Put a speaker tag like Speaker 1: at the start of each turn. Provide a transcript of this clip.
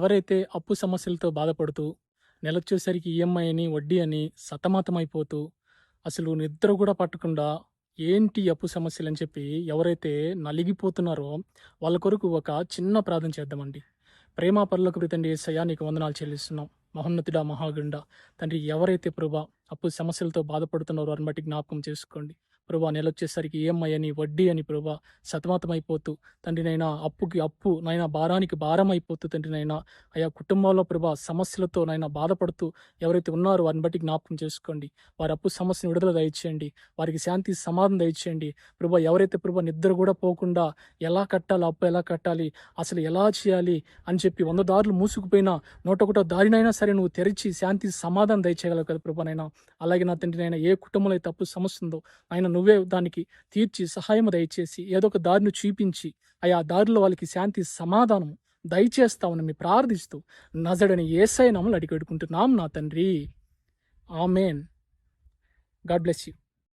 Speaker 1: ఎవరైతే అప్పు సమస్యలతో బాధపడుతూ, నెలొచ్చేసరికి ఈఎంఐ అని, వడ్డీ అని సతమతమైపోతూ, అసలు నిద్ర గూడా పట్టకుండా ఏంటి అప్పు సమస్యలని చెప్పి ఎవరైతే నలిగిపోతున్నారో, వాళ్ళ కొరకు ఒక చిన్న ప్రార్థన చేద్దామండి. ప్రేమ పరలోకపు తండ్రి యేసయ్య నీకు వందనాలు చెల్లిస్తున్నాం. మహోన్నతుడా, మహాగణుడా తండ్రి, ఎవరైతే ప్రభా అప్పు సమస్యలతో బాధపడుతున్నారో వారిని బట్టి జ్ఞాపకం చేసుకోండి. ప్రభా నెలొచ్చేసరికి ఈఎంఐ అని, వడ్డీ అని ప్రభా సతమతమైపోతూ తండ్రి నైనా అప్పుకి అప్పు నైనా భారానికి భారం అయిపోతూ తండ్రి నైనా ఆయా కుటుంబాల్లో ప్రభా సమస్యలతో నైనా బాధపడుతూ ఎవరైతే ఉన్నారో వారిని బట్టి జ్ఞాపకం చేసుకోండి. వారి అప్పు సమస్యను విడుదల దయచేయండి. వారికి శాంతి సమాధానం దయచేయండి. ప్రభా ఎవరైతే ప్రభా నిద్ర కూడా పోకుండా ఎలా కట్టాలి, అప్పు ఎలా కట్టాలి, అసలు ఎలా చేయాలి అని చెప్పి 100 దారులు మూసుకుపోయినా 101 దారినైనా సరే నువ్వు తెరిచి శాంతి సమాధానం దయచేయగలవు కదా ప్రభానైనా. అలాగే నా తండ్రి నైనా ఏ కుటుంబంలో అయితే అప్పు సమస్య ఉందో ఆయన నువ్వే దానికి తీర్చి సహాయం దయచేసి ఏదో ఒక దారిని చూపించి ఆయా దారిలో వాళ్ళకి శాంతి సమాధానం దయచేస్తామని ప్రార్థిస్తూ నజడని యేసయ్య నామములో అడిగి వేడుకుంటున్నాం నా తండ్రి. ఆమేన్. God bless you.